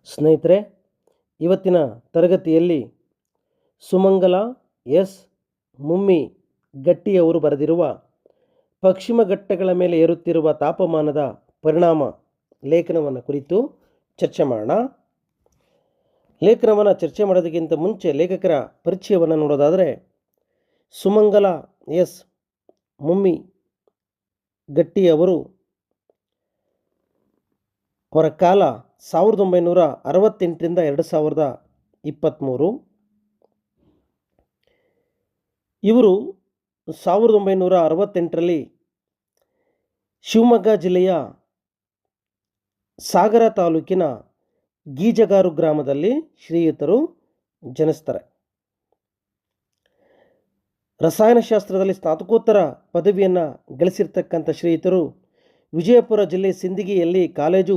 ಸ್ನೇಹಿತರೆ, ಇವತ್ತಿನ ತರಗತಿಯಲ್ಲಿ ಸುಮಂಗಲ ಎಸ್ ಮುಮ್ಮಿ ಗಟ್ಟಿಯವರು ಬರೆದಿರುವ ಪಶ್ಚಿಮ ಘಟ್ಟಗಳ ಮೇಲೆ ಏರುತ್ತಿರುವ ತಾಪಮಾನದ ಪರಿಣಾಮ ಲೇಖನವನ್ನು ಕುರಿತು ಚರ್ಚೆ ಮಾಡೋಣ. ಲೇಖನವನ್ನು ಚರ್ಚೆ ಮಾಡೋದಕ್ಕಿಂತ ಮುಂಚೆ ಲೇಖಕರ ಪರಿಚಯವನ್ನು ನೋಡೋದಾದರೆ, ಸುಮಂಗಲ ಎಸ್ ಮುಮ್ಮಿ ಗಟ್ಟಿಯವರು ಅವರ ಕಾಲ 1968ರಿಂದ 2023. ಇವರು 1968ರಲ್ಲಿ ಶಿವಮೊಗ್ಗ ಜಿಲ್ಲೆಯ ಸಾಗರ ತಾಲೂಕಿನ ಗೀಜಗಾರು ಗ್ರಾಮದಲ್ಲಿ ಶ್ರೀಯುತರು ಜನಿಸ್ತಾರೆ. ರಸಾಯನಶಾಸ್ತ್ರದಲ್ಲಿ ಸ್ನಾತಕೋತ್ತರ ಪದವಿಯನ್ನು ಗಳಿಸಿರ್ತಕ್ಕಂಥ ಶ್ರೀಯುತರು ವಿಜಯಪುರ ಜಿಲ್ಲೆ ಸಿಂದಗಿಯಲ್ಲಿ ಕಾಲೇಜು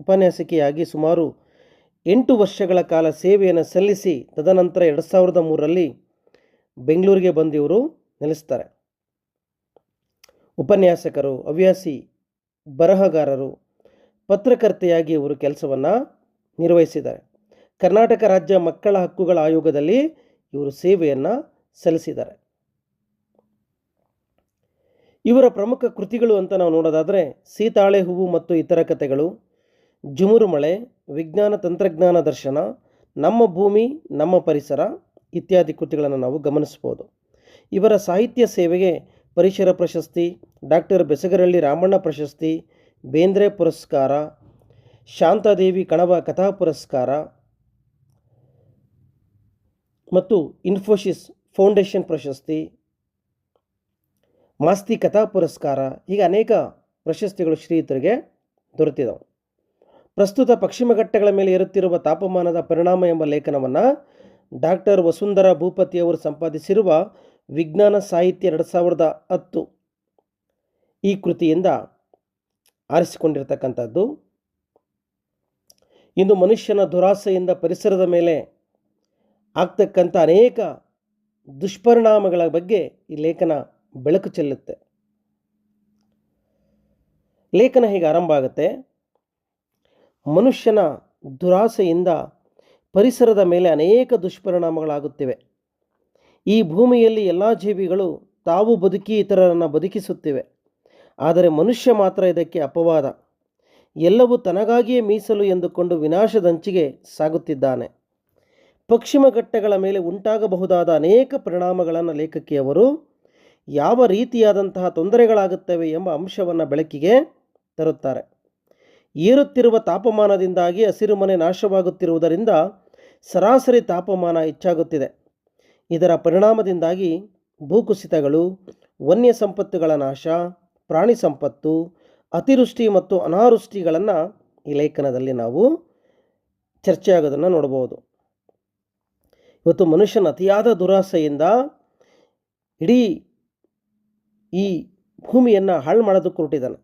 ಉಪನ್ಯಾಸಕಿಯಾಗಿ ಸುಮಾರು 8 ವರ್ಷಗಳ ಕಾಲ ಸೇವೆಯನ್ನು ಸಲ್ಲಿಸಿ ತದನಂತರ 2003ರಲ್ಲಿ ಬೆಂಗಳೂರಿಗೆ ಬಂದು ಇವರು ನೆಲೆಸ್ತಾರೆ. ಉಪನ್ಯಾಸಕರು, ಹವ್ಯಾಸಿ ಬರಹಗಾರರು, ಪತ್ರಕರ್ತೆಯಾಗಿ ಇವರು ಕೆಲಸವನ್ನು ನಿರ್ವಹಿಸಿದ್ದಾರೆ. ಕರ್ನಾಟಕ ರಾಜ್ಯ ಮಕ್ಕಳ ಹಕ್ಕುಗಳ ಆಯೋಗದಲ್ಲಿ ಇವರು ಸೇವೆಯನ್ನು ಸಲ್ಲಿಸಿದ್ದಾರೆ. ಇವರ ಪ್ರಮುಖ ಕೃತಿಗಳು ಅಂತ ನಾವು ನೋಡೋದಾದರೆ, ಸೀತಾಳೆ ಹೂವು ಮತ್ತು ಇತರ ಕಥೆಗಳು, ಜುಮುರು ಮಳೆ, ವಿಜ್ಞಾನ ತಂತ್ರಜ್ಞಾನ ದರ್ಶನ, ನಮ್ಮ ಭೂಮಿ ನಮ್ಮ ಪರಿಸರ ಇತ್ಯಾದಿ ಕೃತಿಗಳನ್ನು ನಾವು ಗಮನಿಸ್ಬೋದು. ಇವರ ಸಾಹಿತ್ಯ ಸೇವೆಗೆ ಪರಿಸರ ಪ್ರಶಸ್ತಿ, ಡಾಕ್ಟರ್ ಬೆಸಗರಳ್ಳಿ ರಾಮಣ್ಣ ಪ್ರಶಸ್ತಿ, ಬೇಂದ್ರೆ ಪುರಸ್ಕಾರ, ಶಾಂತಾದೇವಿ ಕಣವ ಕಥಾ ಪುರಸ್ಕಾರ ಮತ್ತು ಇನ್ಫೋಸಿಸ್ ಫೌಂಡೇಶನ್ ಪ್ರಶಸ್ತಿ, ಮಾಸ್ತಿ ಕಥಾ ಪುರಸ್ಕಾರ, ಹೀಗೆ ಅನೇಕ ಪ್ರಶಸ್ತಿಗಳು ಶ್ರೀಯುತರಿಗೆ ದೊರೆತಿದ್ದವು. ಪ್ರಸ್ತುತ ಪಶ್ಚಿಮ ಘಟ್ಟಗಳ ಮೇಲೆ ಏರುತ್ತಿರುವ ತಾಪಮಾನದ ಪರಿಣಾಮ ಎಂಬ ಲೇಖನವನ್ನು ಡಾಕ್ಟರ್ ವಸುಂಧರಾ ಭೂಪತಿಯವರು ಸಂಪಾದಿಸಿರುವ ವಿಜ್ಞಾನ ಸಾಹಿತ್ಯ 2010 ಈ ಕೃತಿಯಿಂದ ಆರಿಸಿಕೊಂಡಿರತಕ್ಕಂಥದ್ದು. ಇಂದು ಮನುಷ್ಯನ ದುರಾಸೆಯಿಂದ ಪರಿಸರದ ಮೇಲೆ ಆಗ್ತಕ್ಕಂಥ ಅನೇಕ ದುಷ್ಪರಿಣಾಮಗಳ ಬಗ್ಗೆ ಈ ಲೇಖನ ಬೆಳಕು ಚೆಲ್ಲುತ್ತೆ. ಲೇಖನ ಹೀಗೆ ಆರಂಭ ಆಗುತ್ತೆ. ಮನುಷ್ಯನ ದುರಾಸೆಯಿಂದ ಪರಿಸರದ ಮೇಲೆ ಅನೇಕ ದುಷ್ಪರಿಣಾಮಗಳಾಗುತ್ತಿವೆ. ಈ ಭೂಮಿಯಲ್ಲಿ ಎಲ್ಲ ಜೀವಿಗಳು ತಾವು ಬದುಕಿ ಇತರರನ್ನು ಬದುಕಿಸುತ್ತಿವೆ. ಆದರೆ ಮನುಷ್ಯ ಮಾತ್ರ ಇದಕ್ಕೆ ಅಪವಾದ. ಎಲ್ಲವೂ ತನಗಾಗಿಯೇ ಮೀಸಲು ಎಂದುಕೊಂಡು ವಿನಾಶದಂಚಿಗೆ ಸಾಗುತ್ತಿದ್ದಾನೆ. ಪಶ್ಚಿಮ ಘಟ್ಟಗಳ ಮೇಲೆ ಉಂಟಾಗಬಹುದಾದ ಅನೇಕ ಪರಿಣಾಮಗಳನ್ನು ಲೇಖಕಿಯವರು ಯಾವ ರೀತಿಯಾದಂತಹ ತೊಂದರೆಗಳಾಗುತ್ತವೆ ಎಂಬ ಅಂಶವನ್ನು ಬೆಳಕಿಗೆ ತರುತ್ತಾರೆ. ಏರುತ್ತಿರುವ ತಾಪಮಾನದಿಂದಾಗಿ ಹಸಿರುಮನೆ ನಾಶವಾಗುತ್ತಿರುವುದರಿಂದ ಸರಾಸರಿ ತಾಪಮಾನ ಹೆಚ್ಚಾಗುತ್ತಿದೆ. ಇದರ ಪರಿಣಾಮದಿಂದಾಗಿ ಭೂಕುಸಿತಗಳು, ವನ್ಯ ಸಂಪತ್ತುಗಳ ನಾಶ, ಪ್ರಾಣಿ ಸಂಪತ್ತು, ಅತಿವೃಷ್ಟಿ ಮತ್ತು ಅನಾವೃಷ್ಟಿಗಳನ್ನು ಈ ಲೇಖನದಲ್ಲಿ ನಾವು ಚರ್ಚೆಯಾಗೋದನ್ನು ನೋಡಬಹುದು. ಇವತ್ತು ಮನುಷ್ಯನ ಅತಿಯಾದ ದುರಾಸೆಯಿಂದ ಇಡೀ ಈ ಭೂಮಿಯನ್ನು ಹಾಳು ಮಾಡೋದಕ್ಕೆ ಹೊರಟಿದ್ದಾನೆ.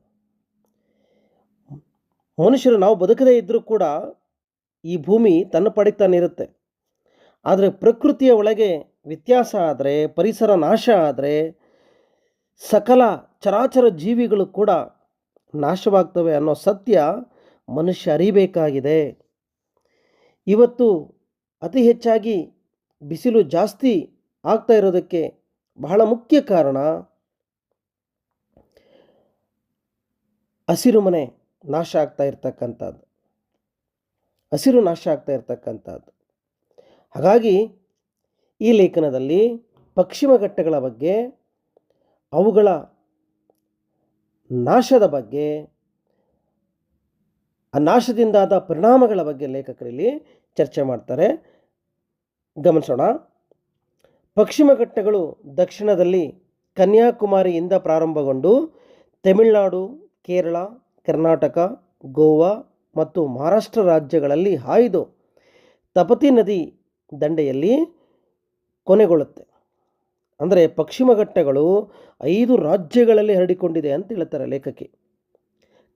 ಮನುಷ್ಯರು ನಾವು ಬದುಕದೇ ಇದ್ದರೂ ಕೂಡ ಈ ಭೂಮಿ ತನ್ನ ಪಾಡಿಗೆ ತಾನಿರುತ್ತೆ. ಆದರೆ ಪ್ರಕೃತಿಯ ಒಳಗೆ ವ್ಯತ್ಯಾಸ ಆದರೆ, ಪರಿಸರ ನಾಶ ಆದರೆ ಸಕಲ ಚರಾಚರ ಜೀವಿಗಳು ಕೂಡ ನಾಶವಾಗ್ತವೆ ಅನ್ನೋ ಸತ್ಯ ಮನುಷ್ಯ ಅರಿಬೇಕಾಗಿದೆ. ಇವತ್ತು ಅತಿ ಹೆಚ್ಚಾಗಿ ಬಿಸಿಲು ಜಾಸ್ತಿ ಆಗ್ತಾ ಇರೋದಕ್ಕೆ ಬಹಳ ಮುಖ್ಯ ಕಾರಣ ಹಸಿರು ಮನೆ ನಾಶ ಆಗ್ತಾ ಇರ್ತಕ್ಕಂಥದ್ದು, ಹಸಿರು ನಾಶ ಆಗ್ತಾ ಇರ್ತಕ್ಕಂಥದ್ದು. ಹಾಗಾಗಿ ಈ ಲೇಖನದಲ್ಲಿ ಪಶ್ಚಿಮ ಘಟ್ಟಗಳ ಬಗ್ಗೆ, ಅವುಗಳ ನಾಶದ ಬಗ್ಗೆ, ಆ ನಾಶದಿಂದಾದ ಪರಿಣಾಮಗಳ ಬಗ್ಗೆ ಲೇಖಕರಲ್ಲಿ ಚರ್ಚೆ ಮಾಡ್ತಾರೆ. ಗಮನಿಸೋಣ. ಪಶ್ಚಿಮ ಘಟ್ಟಗಳು ದಕ್ಷಿಣದಲ್ಲಿ ಕನ್ಯಾಕುಮಾರಿಯಿಂದ ಪ್ರಾರಂಭಗೊಂಡು ತಮಿಳುನಾಡು, ಕೇರಳ, ಕರ್ನಾಟಕ, ಗೋವಾ ಮತ್ತು ಮಹಾರಾಷ್ಟ್ರ ರಾಜ್ಯಗಳಲ್ಲಿ ಹಾಯ್ದು ತಪತಿ ನದಿ ದಂಡೆಯಲ್ಲಿ ಕೊನೆಗೊಳ್ಳುತ್ತೆ. ಅಂದರೆ ಪಶ್ಚಿಮ ಘಟ್ಟಗಳು 5 ರಾಜ್ಯಗಳಲ್ಲಿ ಹರಡಿಕೊಂಡಿದೆ ಅಂತ ಹೇಳ್ತಾರೆ ಲೇಖಕಿ.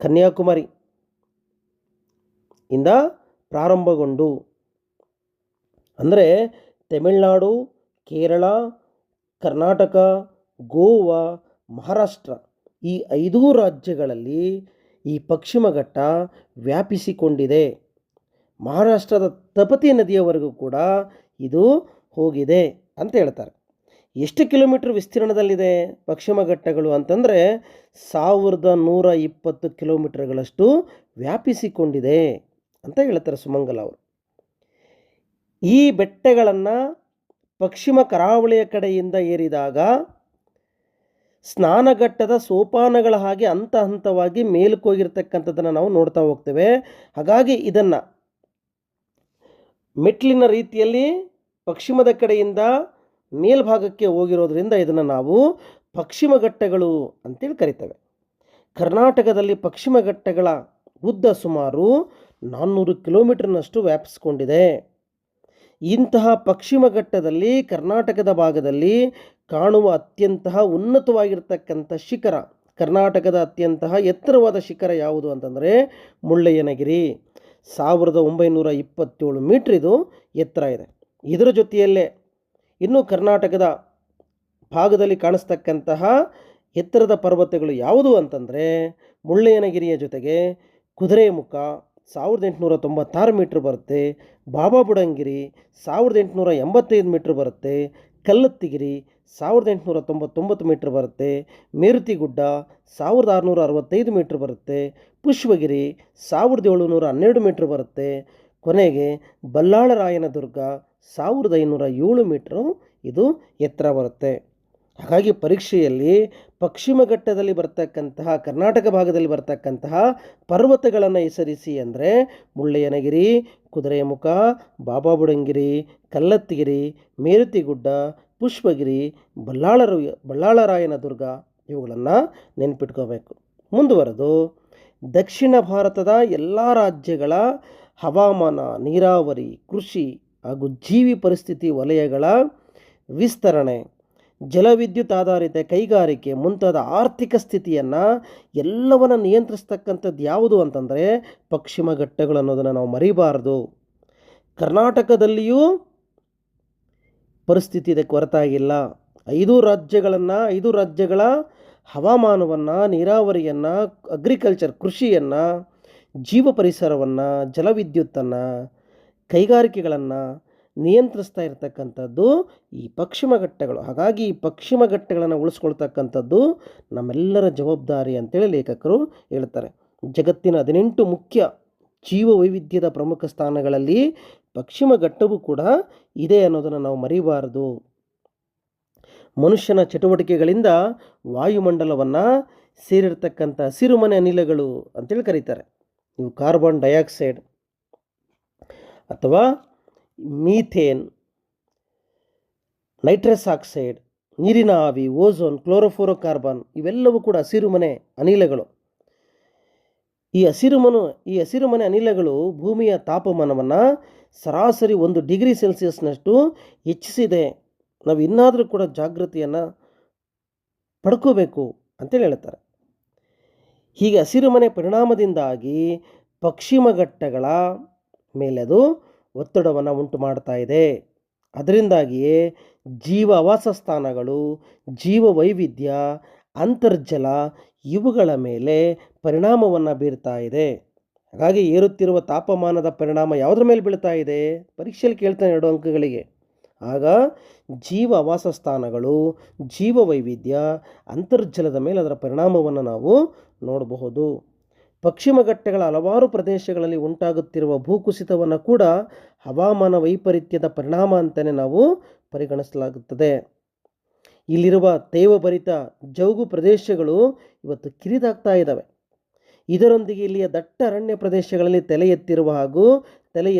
ಕನ್ಯಾಕುಮಾರಿ ಇಂದ ಪ್ರಾರಂಭಗೊಂಡು ಅಂದರೆ ತಮಿಳುನಾಡು, ಕೇರಳ, ಕರ್ನಾಟಕ, ಗೋವಾ, ಮಹಾರಾಷ್ಟ್ರ ಈ 5 ರಾಜ್ಯಗಳಲ್ಲಿ ಈ ಪಶ್ಚಿಮ ಘಟ್ಟ ವ್ಯಾಪಿಸಿಕೊಂಡಿದೆ. ಮಹಾರಾಷ್ಟ್ರದ ತಪತಿ ನದಿಯವರೆಗೂ ಕೂಡ ಇದು ಹೋಗಿದೆ ಅಂತ ಹೇಳ್ತಾರೆ. ಎಷ್ಟು ಕಿಲೋಮೀಟ್ರ್ ವಿಸ್ತೀರ್ಣದಲ್ಲಿದೆ ಪಶ್ಚಿಮ ಘಟ್ಟಗಳು ಅಂತಂದರೆ 1120 ಕಿಲೋಮೀಟರ್ಗಳಷ್ಟು ವ್ಯಾಪಿಸಿಕೊಂಡಿದೆ ಅಂತ ಹೇಳ್ತಾರೆ ಸುಮಂಗಲ ಅವರು. ಈ ಬೆಟ್ಟಗಳನ್ನು ಪಶ್ಚಿಮ ಕರಾವಳಿಯ ಕಡೆಯಿಂದ ಏರಿದಾಗ ಸ್ನಾನಘಟ್ಟದ ಸೋಪಾನಗಳ ಹಾಗೆ ಹಂತ ಹಂತವಾಗಿ ಮೇಲಕ್ಕೆ ಹೋಗಿರ್ತಕ್ಕಂಥದ್ದನ್ನು ನಾವು ನೋಡ್ತಾ ಹೋಗ್ತೇವೆ. ಹಾಗಾಗಿ ಇದನ್ನು ಮೆಟ್ಲಿನ ರೀತಿಯಲ್ಲಿ ಪಶ್ಚಿಮದ ಕಡೆಯಿಂದ ಮೇಲ್ಭಾಗಕ್ಕೆ ಹೋಗಿರೋದ್ರಿಂದ ಇದನ್ನು ನಾವು ಪಶ್ಚಿಮ ಘಟ್ಟಗಳು ಅಂತೇಳಿ ಕರಿತೇವೆ. ಕರ್ನಾಟಕದಲ್ಲಿ ಪಶ್ಚಿಮ ಘಟ್ಟಗಳ ಉದ್ದ ಸುಮಾರು 400 ಕಿಲೋಮೀಟರ್ನಷ್ಟು ವ್ಯಾಪಿಸಿಕೊಂಡಿದೆ. ಇಂತಹ ಪಶ್ಚಿಮ ಘಟ್ಟದಲ್ಲಿ ಕರ್ನಾಟಕದ ಭಾಗದಲ್ಲಿ ಕಾಣುವ ಅತ್ಯಂತ ಉನ್ನತವಾಗಿರ್ತಕ್ಕಂಥ ಶಿಖರ, ಕರ್ನಾಟಕದ ಅತ್ಯಂತ ಎತ್ತರವಾದ ಶಿಖರ ಯಾವುದು ಅಂತಂದರೆ ಮುಳ್ಳಯ್ಯನಗಿರಿ. 1927 ಮೀಟ್ರ್ ಇದು ಎತ್ತರ ಇದೆ. ಇದರ ಜೊತೆಯಲ್ಲೇ ಇನ್ನು ಕರ್ನಾಟಕದ ಭಾಗದಲ್ಲಿ ಕಾಣಿಸ್ತಕ್ಕಂತಹ ಎತ್ತರದ ಪರ್ವತಗಳು ಯಾವುದು ಅಂತಂದರೆ ಮುಳ್ಳಯ್ಯನಗಿರಿಯ ಜೊತೆಗೆ ಕುದುರೆಮುಖ 1896 ಮೀಟ್ರ್ ಬರುತ್ತೆ, ಬಾಬಾ ಬುಡನ್ಗಿರಿ 1885 ಮೀಟ್ರ್ ಬರುತ್ತೆ, ಕಲ್ಲತ್ತಿಗಿರಿ 1899 ಮೀಟ್ರ್ ಬರುತ್ತೆ, ಮೇರುತಿಗುಡ್ಡ 1665 ಮೀಟ್ರ್ ಬರುತ್ತೆ, ಪುಷ್ಪಗಿರಿ 1712 ಮೀಟ್ರ್ ಬರುತ್ತೆ, ಕೊನೆಗೆ ಬಲ್ಲಾಳರಾಯನ ದುರ್ಗ 1507 ಮೀಟ್ರು ಇದು ಎತ್ತರ ಬರುತ್ತೆ. ಹಾಗಾಗಿ ಪರೀಕ್ಷೆಯಲ್ಲಿ ಪಶ್ಚಿಮ ಘಟ್ಟದಲ್ಲಿ ಬರ್ತಕ್ಕಂತಹ ಕರ್ನಾಟಕ ಭಾಗದಲ್ಲಿ ಬರ್ತಕ್ಕಂತಹ ಪರ್ವತಗಳನ್ನು ಹೆಸರಿಸಿ ಅಂದರೆ ಮುಳ್ಳಯ್ಯನಗಿರಿ, ಕುದುರೆಮುಖ, ಬಾಬಾ ಬುಡನ್ಗಿರಿ, ಕಲ್ಲತ್ತಿಗಿರಿ, ಮೇರುತಿಗುಡ್ಡ, ಪುಷ್ಪಗಿರಿ, ಬಲ್ಲಾಳರಾಯನ ದುರ್ಗ ಇವುಗಳನ್ನು ನೆನಪಿಟ್ಕೋಬೇಕು. ಮುಂದುವರೆದು ದಕ್ಷಿಣ ಭಾರತದ ಎಲ್ಲ ರಾಜ್ಯಗಳ ಹವಾಮಾನ, ನೀರಾವರಿ, ಕೃಷಿ ಹಾಗೂ ಜೀವಿ ಪರಿಸ್ಥಿತಿ ವಲಯಗಳ ವಿಸ್ತರಣೆ, ಜಲವಿದ್ಯುತ್ ಆಧಾರಿತ ಕೈಗಾರಿಕೆ ಮುಂತಾದ ಆರ್ಥಿಕ ಸ್ಥಿತಿಯನ್ನು ಎಲ್ಲವನ್ನು ನಿಯಂತ್ರಿಸ್ತಕ್ಕಂಥದ್ದು ಯಾವುದು ಅಂತಂದರೆ ಪಶ್ಚಿಮ ಘಟ್ಟಗಳು ಅನ್ನೋದನ್ನು ನಾವು ಮರಿಬಾರ್ದು. ಕರ್ನಾಟಕದಲ್ಲಿಯೂ ಪರಿಸ್ಥಿತಿ ಇದಕ್ಕೆ ಹೊರತಾಗಿಲ್ಲ. 5 ರಾಜ್ಯಗಳ ಹವಾಮಾನವನ್ನು, ನೀರಾವರಿಯನ್ನು, ಅಗ್ರಿಕಲ್ಚರ್ ಕೃಷಿಯನ್ನು, ಜೀವ ಪರಿಸರವನ್ನು, ಜಲವಿದ್ಯುತ್ತನ್ನು, ಕೈಗಾರಿಕೆಗಳನ್ನು ನಿಯಂತ್ರಿಸ್ತಾ ಇರತಕ್ಕಂಥದ್ದು ಈ ಪಶ್ಚಿಮ ಘಟ್ಟಗಳು. ಹಾಗಾಗಿ ಈ ಪಶ್ಚಿಮ ಘಟ್ಟಗಳನ್ನು ಉಳಿಸ್ಕೊಳ್ತಕ್ಕಂಥದ್ದು ನಮ್ಮೆಲ್ಲರ ಜವಾಬ್ದಾರಿ ಅಂತೇಳಿ ಲೇಖಕರು ಹೇಳ್ತಾರೆ. ಜಗತ್ತಿನ 18 ಮುಖ್ಯ ಜೀವ ವೈವಿಧ್ಯದ ಪ್ರಮುಖ ಸ್ಥಾನಗಳಲ್ಲಿ ಪಶ್ಚಿಮ ಘಟ್ಟವೂ ಕೂಡ ಇದೆ ಅನ್ನೋದನ್ನು ನಾವು ಮರಿಬಾರದು. ಮನುಷ್ಯನ ಚಟುವಟಿಕೆಗಳಿಂದ ವಾಯುಮಂಡಲವನ್ನು ಸೇರಿರ್ತಕ್ಕಂಥ ಹಸಿರುಮನೆ ಅನಿಲಗಳು ಅಂತೇಳಿ ಕರೀತಾರೆ. ಇವು ಕಾರ್ಬನ್ ಡೈಆಕ್ಸೈಡ್ ಅಥವಾ ಮೀಥೇನ್, ನೈಟ್ರಸ್ ಆಕ್ಸೈಡ್, ನೀರಿನ ಆವಿ, ಓಝೋನ್, ಕ್ಲೋರೋಫ್ಲೋರೋಕಾರ್ಬನ್ ಇವೆಲ್ಲವೂ ಕೂಡ ಹಸಿರುಮನೆ ಅನಿಲಗಳು. ಈ ಹಸಿರುಮನೆ ಅನಿಲಗಳು ಭೂಮಿಯ ತಾಪಮಾನವನ್ನು ಸರಾಸರಿ 1 ಡಿಗ್ರಿ ಸೆಲ್ಸಿಯಸ್ನಷ್ಟು ಹೆಚ್ಚಿಸಿದೆ. ನಾವು ಇನ್ನಾದರೂ ಕೂಡ ಜಾಗೃತಿಯನ್ನು ಪಡ್ಕೋಬೇಕು ಅಂತೇಳಿ ಹೇಳ್ತಾರೆ. ಹೀಗೆ ಹಸಿರುಮನೆ ಪರಿಣಾಮದಿಂದಾಗಿ ಪಶ್ಚಿಮ ಘಟ್ಟಗಳ ಮೇಲೆ ಅದು ಒತ್ತಡವನ್ನು ಉಂಟು ಮಾಡ್ತಾ ಇದೆ. ಅದರಿಂದಾಗಿಯೇ ಜೀವ ಆವಾಸ ಸ್ಥಾನಗಳು, ಜೀವ ವೈವಿಧ್ಯ, ಅಂತರ್ಜಲ ಇವುಗಳ ಮೇಲೆ ಪರಿಣಾಮವನ್ನು ಬೀರ್ತಾ ಇದೆ. ಹಾಗಾಗಿ ಏರುತ್ತಿರುವ ತಾಪಮಾನದ ಪರಿಣಾಮ ಯಾವುದ್ರ ಮೇಲೆ ಬೀಳ್ತಾ ಇದೆ? ಪರೀಕ್ಷೆಯಲ್ಲಿ ಕೇಳ್ತಾನೆ 2 ಅಂಕಗಳಿಗೆ. ಆಗ ಜೀವ ಆವಾಸ ಸ್ಥಾನಗಳು, ಜೀವ ವೈವಿಧ್ಯ, ಅಂತರ್ಜಲದ ಮೇಲೆ ಅದರ ಪರಿಣಾಮವನ್ನು ನಾವು ನೋಡಬಹುದು. ಪಶ್ಚಿಮ ಘಟ್ಟಗಳ ಹಲವಾರು ಪ್ರದೇಶಗಳಲ್ಲಿ ಉಂಟಾಗುತ್ತಿರುವ ಭೂಕುಸಿತವನ್ನು ಕೂಡ ಹವಾಮಾನ ವೈಪರೀತ್ಯದ ಪರಿಣಾಮ ಅಂತಲೇ ನಾವು ಪರಿಗಣಿಸಲಾಗುತ್ತದೆ. ಇಲ್ಲಿರುವ ತೇವಭರಿತ ಜೌಗು ಪ್ರದೇಶಗಳು ಇವತ್ತು ಕಿರಿದಾಗ್ತಾ ಇದ್ದಾವೆ. ಇದರೊಂದಿಗೆ ಇಲ್ಲಿಯ ದಟ್ಟ ಅರಣ್ಯ ಪ್ರದೇಶಗಳಲ್ಲಿ ತಲೆ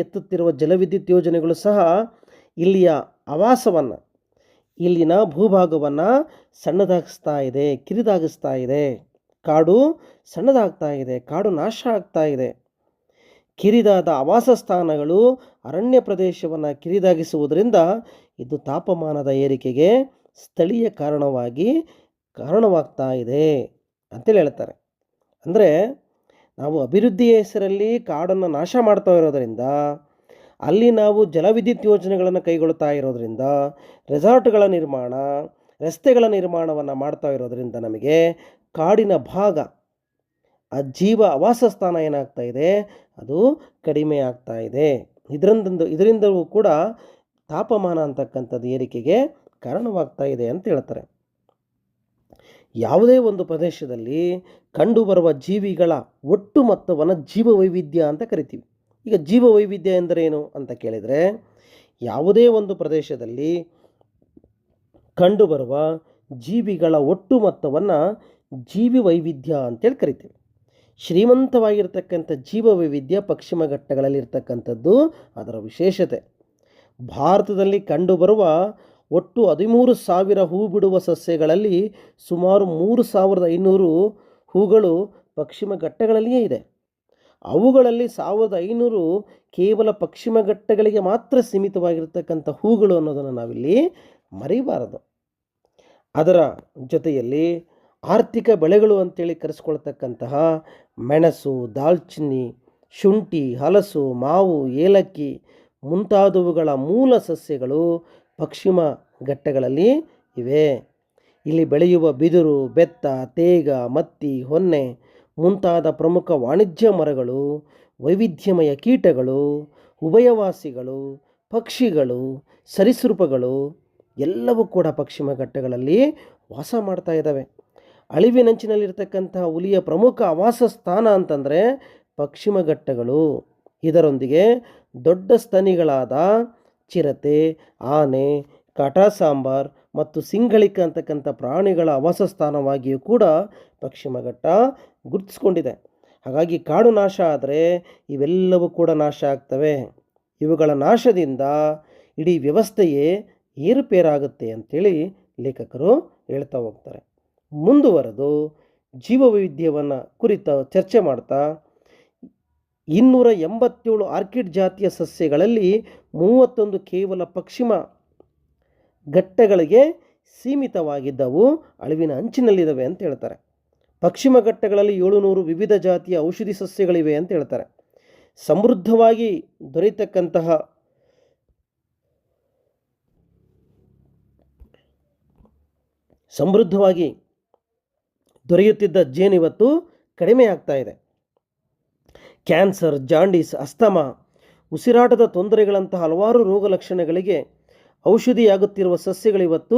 ಎತ್ತುತ್ತಿರುವ ಜಲವಿದ್ಯುತ್ ಯೋಜನೆಗಳು ಸಹ ಇಲ್ಲಿಯ ಆವಾಸವನ್ನು, ಇಲ್ಲಿನ ಭೂಭಾಗವನ್ನು ಸಣ್ಣದಾಗಿಸ್ತಾ ಇದೆ, ಕಿರಿದಾಗಿಸ್ತಾ ಇದೆ. ಕಾಡು ಸಣ್ಣದಾಗ್ತಾ ಇದೆ, ಕಾಡು ನಾಶ ಆಗ್ತಾ ಇದೆ. ಕಿರಿದಾದ ಆವಾಸ ಸ್ಥಾನಗಳು ಅರಣ್ಯ ಪ್ರದೇಶವನ್ನು ಕಿರಿದಾಗಿಸುವುದರಿಂದ ಇದು ತಾಪಮಾನದ ಏರಿಕೆಗೆ ಸ್ಥಳೀಯ ಕಾರಣವಾಗ್ತಾ ಇದೆ ಅಂತೇಳಿ ಹೇಳ್ತಾರೆ. ಅಂದರೆ ನಾವು ಅಭಿವೃದ್ಧಿಯ ಹೆಸರಲ್ಲಿ ಕಾಡನ್ನು ನಾಶ ಮಾಡ್ತಾ ಇರೋದರಿಂದ, ಅಲ್ಲಿ ನಾವು ಜಲವಿದ್ಯುತ್ ಯೋಜನೆಗಳನ್ನು ಕೈಗೊಳ್ತಾ ಇರೋದರಿಂದ, ರೆಸಾರ್ಟ್ಗಳ ನಿರ್ಮಾಣ, ರಸ್ತೆಗಳ ನಿರ್ಮಾಣವನ್ನು ಮಾಡ್ತಾ ಇರೋದರಿಂದ ನಮಗೆ ಕಾಡಿನ ಭಾಗ ಆ ಜೀವ ಆವಾಸ ಸ್ಥಾನ ಏನಾಗ್ತಾ ಇದೆ, ಅದು ಕಡಿಮೆ ಆಗ್ತಾ ಇದೆ. ಇದರಿಂದಲೂ ಕೂಡ ತಾಪಮಾನ ಅಂತಕ್ಕಂಥದ್ದು ಏರಿಕೆಗೆ ಕಾರಣವಾಗ್ತಾ ಇದೆ ಅಂತ ಹೇಳ್ತಾರೆ. ಯಾವುದೇ ಒಂದು ಪ್ರದೇಶದಲ್ಲಿ ಕಂಡುಬರುವ ಜೀವಿಗಳ ಒಟ್ಟು ಮೊತ್ತವನ್ನು ಜೀವವೈವಿಧ್ಯ ಅಂತ ಕರಿತೀವಿ. ಈಗ ಜೀವವೈವಿಧ್ಯ ಎಂದರೇನು ಅಂತ ಕೇಳಿದರೆ, ಯಾವುದೇ ಒಂದು ಪ್ರದೇಶದಲ್ಲಿ ಕಂಡುಬರುವ ಜೀವಿಗಳ ಒಟ್ಟು ಮೊತ್ತವನ್ನು ಜೀವವೈವಿಧ್ಯ ಅಂತೇಳಿ ಕರಿತೀವಿ. ಶ್ರೀಮಂತವಾಗಿರ್ತಕ್ಕಂಥ ಜೀವವೈವಿಧ್ಯ ಪಶ್ಚಿಮ ಘಟ್ಟಗಳಲ್ಲಿರ್ತಕ್ಕಂಥದ್ದು ಅದರ ವಿಶೇಷತೆ. ಭಾರತದಲ್ಲಿ ಕಂಡುಬರುವ ಒಟ್ಟು 13,000 ಹೂ ಬಿಡುವ ಸಸ್ಯಗಳಲ್ಲಿ ಸುಮಾರು 3,500 ಹೂಗಳು ಪಶ್ಚಿಮ ಘಟ್ಟಗಳಲ್ಲಿಯೇ ಇದೆ. ಅವುಗಳಲ್ಲಿ 1,500 ಕೇವಲ ಪಶ್ಚಿಮ ಘಟ್ಟಗಳಿಗೆ ಮಾತ್ರ ಸೀಮಿತವಾಗಿರ್ತಕ್ಕಂಥ ಹೂಗಳು ಅನ್ನೋದನ್ನು ನಾವಿಲ್ಲಿ ಮರಿಬಾರದು. ಅದರ ಜೊತೆಯಲ್ಲಿ ಆರ್ಥಿಕ ಬೆಳೆಗಳು ಅಂತೇಳಿ ಕರೆಸ್ಕೊಳ್ತಕ್ಕಂತಹ ಮೆಣಸು, ದಾಲ್ಚಿನ್ನಿ, ಶುಂಠಿ, ಹಲಸು, ಮಾವು, ಏಲಕ್ಕಿ ಮುಂತಾದವುಗಳ ಮೂಲ ಸಸ್ಯಗಳು ಪಶ್ಚಿಮ ಘಟ್ಟಗಳಲ್ಲಿ ಇವೆ. ಇಲ್ಲಿ ಬೆಳೆಯುವ ಬಿದಿರು, ಬೆತ್ತ, ತೇಗ, ಮತ್ತಿ, ಹೊನ್ನೆ ಮುಂತಾದ ಪ್ರಮುಖ ವಾಣಿಜ್ಯ ಮರಗಳು, ವೈವಿಧ್ಯಮಯ ಕೀಟಗಳು, ಉಭಯವಾಸಿಗಳು, ಪಕ್ಷಿಗಳು, ಸರೀಸೃಪಗಳು ಎಲ್ಲವೂ ಕೂಡ ಪಶ್ಚಿಮ ಘಟ್ಟಗಳಲ್ಲಿ ವಾಸ ಮಾಡ್ತಾ ಇದ್ದಾವೆ. ಅಳಿವಿನಂಚಿನಲ್ಲಿರ್ತಕ್ಕಂತಹ ಹುಲಿಯ ಪ್ರಮುಖ ಆವಾಸ ಸ್ಥಾನ ಅಂತಂದರೆ ಪಶ್ಚಿಮ ಘಟ್ಟಗಳು. ಇದರೊಂದಿಗೆ ದೊಡ್ಡ ಸ್ತನಿಗಳಾದ ಚಿರತೆ, ಆನೆ, ಕಾಟಾಸಾಂಬಾರ್ ಮತ್ತು ಸಿಂಗಳಿಕ ಅಂತಕ್ಕಂಥ ಪ್ರಾಣಿಗಳ ಆವಾಸ ಸ್ಥಾನವಾಗಿಯೂ ಕೂಡ ಪಶ್ಚಿಮ ಘಟ್ಟ ಗುರುತಿಸ್ಕೊಂಡಿದೆ. ಹಾಗಾಗಿ ಕಾಡು ನಾಶ ಆದರೆ ಇವೆಲ್ಲವೂ ಕೂಡ ನಾಶ ಆಗ್ತವೆ. ಇವುಗಳ ನಾಶದಿಂದ ಇಡೀ ವ್ಯವಸ್ಥೆಯೇ ಏರುಪೇರಾಗುತ್ತೆ ಅಂಥೇಳಿ ಲೇಖಕರು ಹೇಳ್ತಾ ಹೋಗ್ತಾರೆ. ಮುಂದುವರೆದು ಜೀವವೈವಿಧ್ಯವನ್ನು ಕುರಿತ ಚರ್ಚೆ ಮಾಡ್ತಾ 287 ಆರ್ಕಿಡ್ ಜಾತಿಯ ಸಸ್ಯಗಳಲ್ಲಿ 31 ಕೇವಲ ಪಶ್ಚಿಮ ಘಟ್ಟಗಳಿಗೆ ಸೀಮಿತವಾಗಿದ್ದವು ಅಳಿವಿನ ಅಂಚಿನಲ್ಲಿದ್ದಾವೆ ಅಂತ ಹೇಳ್ತಾರೆ. ಪಶ್ಚಿಮ ಘಟ್ಟಗಳಲ್ಲಿ 700 ವಿವಿಧ ಜಾತಿಯ ಔಷಧಿ ಸಸ್ಯಗಳಿವೆ ಅಂತ ಹೇಳ್ತಾರೆ. ಸಮೃದ್ಧವಾಗಿ ದೊರೆಯುತ್ತಿದ್ದ ಜೇನು ಇವತ್ತು ಕಡಿಮೆ ಆಗ್ತಾ ಇದೆ. ಕ್ಯಾನ್ಸರ್, ಜಾಂಡೀಸ್, ಅಸ್ತಮಾ, ಉಸಿರಾಟದ ತೊಂದರೆಗಳಂತಹ ಹಲವಾರು ರೋಗ ಲಕ್ಷಣಗಳಿಗೆ ಔಷಧಿಯಾಗುತ್ತಿರುವ ಸಸ್ಯಗಳಿವತ್ತು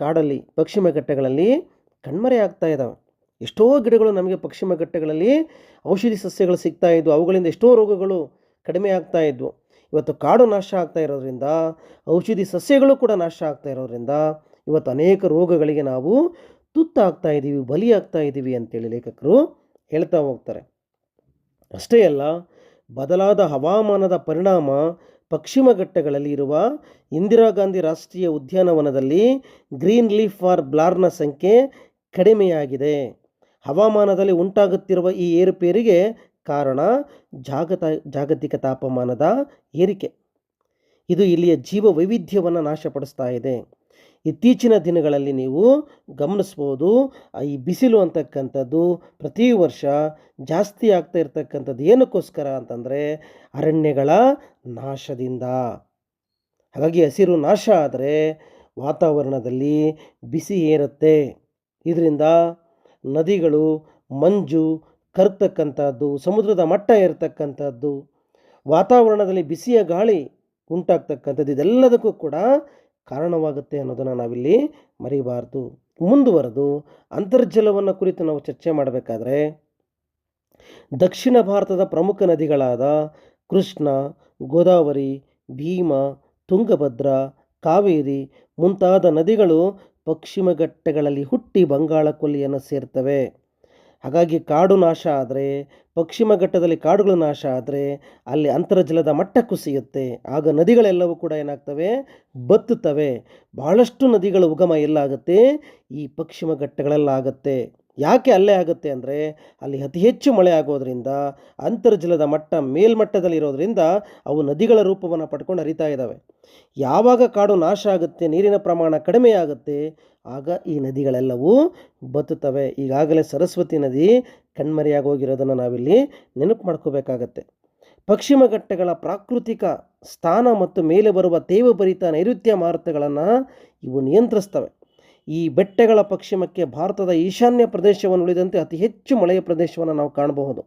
ಕಾಡಲ್ಲಿ ಪಶ್ಚಿಮ ಘಟ್ಟಗಳಲ್ಲಿ ಕಣ್ಮರೆ ಆಗ್ತಾ ಇದ್ದಾವೆ. ಎಷ್ಟೋ ಗಿಡಗಳು ನಮಗೆ ಪಶ್ಚಿಮ ಘಟ್ಟಗಳಲ್ಲಿ ಔಷಧಿ ಸಸ್ಯಗಳು ಸಿಗ್ತಾ ಇದ್ವು, ಅವುಗಳಿಂದ ಎಷ್ಟೋ ರೋಗಗಳು ಕಡಿಮೆ ಆಗ್ತಾ ಇದ್ವು. ಇವತ್ತು ಕಾಡು ನಾಶ ಆಗ್ತಾ ಇರೋದ್ರಿಂದ, ಔಷಧಿ ಸಸ್ಯಗಳು ಕೂಡ ನಾಶ ಆಗ್ತಾ ಇರೋದ್ರಿಂದ ಇವತ್ತು ಅನೇಕ ರೋಗಗಳಿಗೆ ನಾವು ತುತ್ತಾಗ್ತಾ ಇದ್ದೀವಿ, ಬಲಿಯಾಗ್ತಾ ಇದ್ದೀವಿ ಅಂತೇಳಿ ಲೇಖಕರು ಹೇಳ್ತಾ ಹೋಗ್ತಾರೆ. ಅಷ್ಟೇ ಅಲ್ಲ, ಬದಲಾದ ಹವಾಮಾನದ ಪರಿಣಾಮ ಪಶ್ಚಿಮ ಘಟ್ಟಗಳಲ್ಲಿ ಇರುವ ಇಂದಿರಾ ಗಾಂಧಿ ರಾಷ್ಟ್ರೀಯ ಉದ್ಯಾನವನದಲ್ಲಿ ಗ್ರೀನ್ ಲೀಫ್ ಫಾರ್ ಬ್ಲಾರ್ನ ಸಂಖ್ಯೆ ಕಡಿಮೆಯಾಗಿದೆ. ಹವಾಮಾನದಲ್ಲಿ ಉಂಟಾಗುತ್ತಿರುವ ಈ ಏರುಪೇರಿಗೆ ಕಾರಣ ಜಾಗತಿಕ ತಾಪಮಾನದ ಏರಿಕೆ. ಇದು ಇಲ್ಲಿಯ ಜೀವ ವೈವಿಧ್ಯವನ್ನು ನಾಶಪಡಿಸ್ತಾ ಇದೆ. ಇತ್ತೀಚಿನ ದಿನಗಳಲ್ಲಿ ನೀವು ಗಮನಿಸ್ಬೋದು, ಈ ಬಿಸಿಲು ಅಂತಕ್ಕಂಥದ್ದು ಪ್ರತಿ ವರ್ಷ ಜಾಸ್ತಿ ಆಗ್ತಾ ಇರ್ತಕ್ಕಂಥದ್ದು ಏನಕ್ಕೋಸ್ಕರ ಅಂತಂದರೆ ಅರಣ್ಯಗಳ ನಾಶದಿಂದ. ಹಾಗಾಗಿ ಹಸಿರು ನಾಶ ಆದರೆ ವಾತಾವರಣದಲ್ಲಿ ಬಿಸಿ ಏರುತ್ತೆ. ಇದರಿಂದ ನದಿಗಳು ಮಂಜು ಕರಗ್ತಕ್ಕಂಥದ್ದು, ಸಮುದ್ರದ ಮಟ್ಟ ಏರ್ತಕ್ಕಂಥದ್ದು, ವಾತಾವರಣದಲ್ಲಿ ಬಿಸಿಯ ಗಾಳಿ ಉಂಟಾಗ್ತಕ್ಕಂಥದ್ದು ಇದೆಲ್ಲದಕ್ಕೂ ಕೂಡ ಕಾರಣವಾಗುತ್ತೆ ಅನ್ನೋದನ್ನು ನಾವಿಲ್ಲಿ ಮರಿಬಾರ್ದು. ಮುಂದುವರೆದು ಅಂತರ್ಜಲವನ್ನು ಕುರಿತು ನಾವು ಚರ್ಚೆ ಮಾಡಬೇಕಾದ್ರೆ ದಕ್ಷಿಣ ಭಾರತದ ಪ್ರಮುಖ ನದಿಗಳಾದ ಕೃಷ್ಣ, ಗೋದಾವರಿ, ಭೀಮಾ, ತುಂಗಭದ್ರಾ, ಕಾವೇರಿ ಮುಂತಾದ ನದಿಗಳು ಪಶ್ಚಿಮ ಘಟ್ಟಗಳಲ್ಲಿ ಹುಟ್ಟಿ ಬಂಗಾಳ ಕೊಲ್ಲಿಯನ್ನು ಸೇರ್ತವೆ. ಹಾಗಾಗಿ ಕಾಡು ನಾಶ ಆದರೆ, ಪಶ್ಚಿಮ ಘಟ್ಟದಲ್ಲಿ ಕಾಡುಗಳು ನಾಶ ಆದರೆ ಅಲ್ಲಿ ಅಂತರ್ಜಲದ ಮಟ್ಟ ಕುಸಿಯುತ್ತೆ. ಆಗ ನದಿಗಳೆಲ್ಲವೂ ಕೂಡ ಏನಾಗ್ತವೆ, ಬತ್ತುತ್ತವೆ. ಬಹಳಷ್ಟು ನದಿಗಳ ಉಗಮ ಎಲ್ಲಾಗುತ್ತೆ, ಈ ಪಶ್ಚಿಮ ಘಟ್ಟಗಳಲ್ಲಾಗುತ್ತೆ. ಯಾಕೆ ಅಲ್ಲೇ ಆಗುತ್ತೆ ಅಂದರೆ ಅಲ್ಲಿ ಅತಿ ಹೆಚ್ಚು ಮಳೆ ಆಗೋದ್ರಿಂದ ಅಂತರ್ಜಲದ ಮಟ್ಟ ಮೇಲ್ಮಟ್ಟದಲ್ಲಿರೋದ್ರಿಂದ ಅವು ನದಿಗಳ ರೂಪವನ್ನು ಪಡ್ಕೊಂಡು ಹರಿತಾ ಇದ್ದಾವೆ. ಯಾವಾಗ ಕಾಡು ನಾಶ ಆಗುತ್ತೆ, ನೀರಿನ ಪ್ರಮಾಣ ಕಡಿಮೆ ಆಗುತ್ತೆ, ಆಗ ಈ ನದಿಗಳೆಲ್ಲವೂ ಬತ್ತುತ್ತವೆ. ಈಗಾಗಲೇ ಸರಸ್ವತಿ ನದಿ ಕಣ್ಮರೆಯಾಗೋಗಿರೋದನ್ನು ನಾವಿಲ್ಲಿ ನೆನಪು ಮಾಡ್ಕೋಬೇಕಾಗತ್ತೆ. ಪಶ್ಚಿಮ ಘಟ್ಟಗಳ ಪ್ರಾಕೃತಿಕ ಸ್ಥಾನ ಮತ್ತು ಮೇಲೆ ಬರುವ ತೇವಭರಿತ ನೈಋತ್ಯ ಮಾರುತಗಳನ್ನು ಇವು ನಿಯಂತ್ರಿಸ್ತವೆ. ಈ ಬೆಟ್ಟಗಳ ಪಶ್ಚಿಮಕ್ಕೆ ಭಾರತದ ಈಶಾನ್ಯ ಪ್ರದೇಶವನ್ನು ಉಳಿದಂತೆ ಅತಿ ಹೆಚ್ಚು ಮಳೆಯ ಪ್ರದೇಶವನ್ನು ನಾವು ಕಾಣಬಹುದು.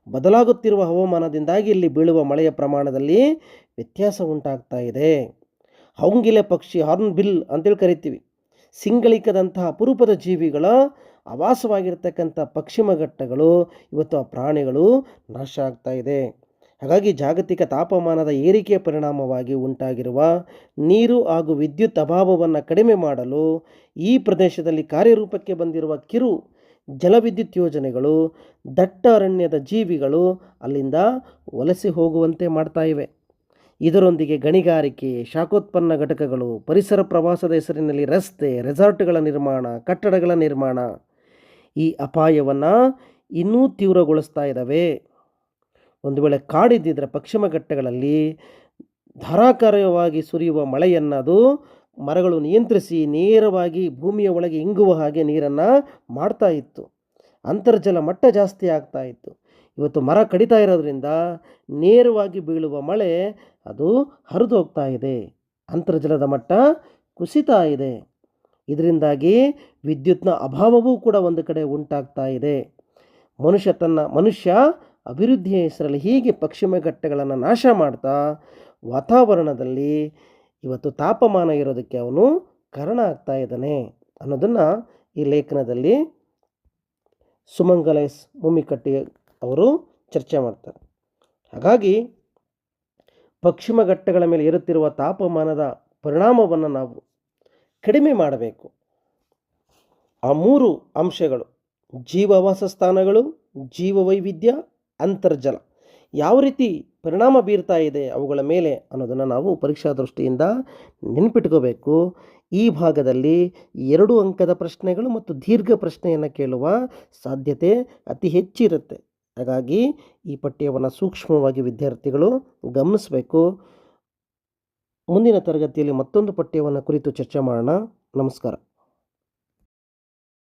ಬದಲಾಗುತ್ತಿರುವ ಹವಾಮಾನದಿಂದಾಗಿ ಇಲ್ಲಿ ಬೀಳುವ ಮಳೆಯ ಪ್ರಮಾಣದಲ್ಲಿ ವ್ಯತ್ಯಾಸ ಉಂಟಾಗ್ತಾ ಇದೆ. ಹೌಂಗಿಲೆ ಪಕ್ಷಿ, ಹಾರ್ನ್ಬಿಲ್ ಅಂತೇಳಿ ಕರಿತೀವಿ, ಸಿಂಗಳಿಕದಂತಹ ಅಪರೂಪದ ಜೀವಿಗಳ ಆವಾಸವಾಗಿರ್ತಕ್ಕಂಥ ಪಶ್ಚಿಮ ಘಟ್ಟಗಳು ಇವತ್ತು ಆ ಪ್ರಾಣಿಗಳು ನಾಶ ಆಗ್ತಾ ಇದೆ. ಹಾಗಾಗಿ ಜಾಗತಿಕ ತಾಪಮಾನದ ಏರಿಕೆಯ ಪರಿಣಾಮವಾಗಿ ಉಂಟಾಗಿರುವ ನೀರು ಹಾಗೂ ವಿದ್ಯುತ್ ಅಭಾವವನ್ನು ಕಡಿಮೆ ಮಾಡಲು ಈ ಪ್ರದೇಶದಲ್ಲಿ ಕಾರ್ಯರೂಪಕ್ಕೆ ಬಂದಿರುವ ಕಿರು ಜಲವಿದ್ಯುತ್ ಯೋಜನೆಗಳು ದಟ್ಟ ಅರಣ್ಯದ ಜೀವಿಗಳು ಅಲ್ಲಿಂದ ವಲಸೆ ಹೋಗುವಂತೆ ಮಾಡ್ತಾ ಇವೆ. ಇದರೊಂದಿಗೆ ಗಣಿಗಾರಿಕೆ, ಶಾಖೋತ್ಪನ್ನ ಘಟಕಗಳು, ಪರಿಸರ ಪ್ರವಾಸದ ಹೆಸರಿನಲ್ಲಿ ರಸ್ತೆ, ರೆಸಾರ್ಟ್ಗಳ ನಿರ್ಮಾಣ, ಕಟ್ಟಡಗಳ ನಿರ್ಮಾಣ ಈ ಅಪಾಯವನ್ನು ಇನ್ನೂ ತೀವ್ರಗೊಳಿಸ್ತಾ ಇದ್ದಾವೆ. ಒಂದು ವೇಳೆ ಕಾಡಿದ್ದಿದ್ರೆ ಪಶ್ಚಿಮ ಘಟ್ಟಗಳಲ್ಲಿ ಧಾರಾಕಾರವಾಗಿ ಸುರಿಯುವ ಮಳೆಯನ್ನು ಅದು ಮರಗಳು ನಿಯಂತ್ರಿಸಿ ನೇರವಾಗಿ ಭೂಮಿಯ ಒಳಗೆ ಇಂಗುವ ಹಾಗೆ ನೀರನ್ನು ಮಾಡ್ತಾ ಇತ್ತು. ಅಂತರ್ಜಲ ಮಟ್ಟ ಜಾಸ್ತಿ ಆಗ್ತಾ ಇತ್ತು. ಇವತ್ತು ಮರ ಕಡಿತಾ ಇರೋದ್ರಿಂದ ನೇರವಾಗಿ ಬೀಳುವ ಮಳೆ ಅದು ಹರಿದು ಹೋಗ್ತಾ ಇದೆ. ಅಂತರ್ಜಲದ ಮಟ್ಟ ಕುಸಿತಾ ಇದೆ. ಇದರಿಂದಾಗಿ ವಿದ್ಯುತ್ನ ಅಭಾವವೂ ಕೂಡ ಒಂದು ಕಡೆ ಉಂಟಾಗ್ತಾ ಇದೆ. ಮನುಷ್ಯ ಅಭಿವೃದ್ಧಿಯ ಹೆಸರಲ್ಲಿ ಹೀಗೆ ಪಶ್ಚಿಮ ಘಟ್ಟಗಳನ್ನು ನಾಶ ಮಾಡ್ತಾ ವಾತಾವರಣದಲ್ಲಿ ಇವತ್ತು ತಾಪಮಾನ ಇರೋದಕ್ಕೆ ಅವನು ಕಾರಣ ಆಗ್ತಾ ಇದ್ದಾನೆ ಅನ್ನೋದನ್ನು ಈ ಲೇಖನದಲ್ಲಿ ಸುಮಂಗಲ ಎಸ್ ಮುಮ್ಮಿಕಟ್ಟಿ ಅವರು ಚರ್ಚೆ ಮಾಡ್ತಾರೆ. ಹಾಗಾಗಿ ಪಶ್ಚಿಮ ಘಟ್ಟಗಳ ಮೇಲೆ ಇರುತ್ತಿರುವ ತಾಪಮಾನದ ಪರಿಣಾಮವನ್ನು ನಾವು ಕಡಿಮೆ ಮಾಡಬೇಕು. ಆ 3 ಅಂಶಗಳು, ಜೀವವಾಸ ಸ್ಥಾನಗಳು, ಜೀವವೈವಿಧ್ಯ, ಅಂತರ್ಜಲ ಯಾವ ರೀತಿ ಪರಿಣಾಮ ಬೀರ್ತಾ ಇದೆ ಅವುಗಳ ಮೇಲೆ ಅನ್ನೋದನ್ನು ನಾವು ಪರೀಕ್ಷಾ ದೃಷ್ಟಿಯಿಂದ ನೆನಪಿಟ್ಕೋಬೇಕು. ಈ ಭಾಗದಲ್ಲಿ 2 ಅಂಕದ ಪ್ರಶ್ನೆಗಳು ಮತ್ತು ದೀರ್ಘ ಪ್ರಶ್ನೆಯನ್ನು ಕೇಳುವ ಸಾಧ್ಯತೆ ಅತಿ ಹೆಚ್ಚಿರುತ್ತೆ. ಹಾಗಾಗಿ ಈ ಪಠ್ಯವನ್ನು ಸೂಕ್ಷ್ಮವಾಗಿ ವಿದ್ಯಾರ್ಥಿಗಳು ಗಮನಿಸಬೇಕು. ಮುಂದಿನ ತರಗತಿಯಲ್ಲಿ ಮತ್ತೊಂದು ಪಠ್ಯವನ್ನು ಕುರಿತು ಚರ್ಚೆ ಮಾಡೋಣ. ನಮಸ್ಕಾರ.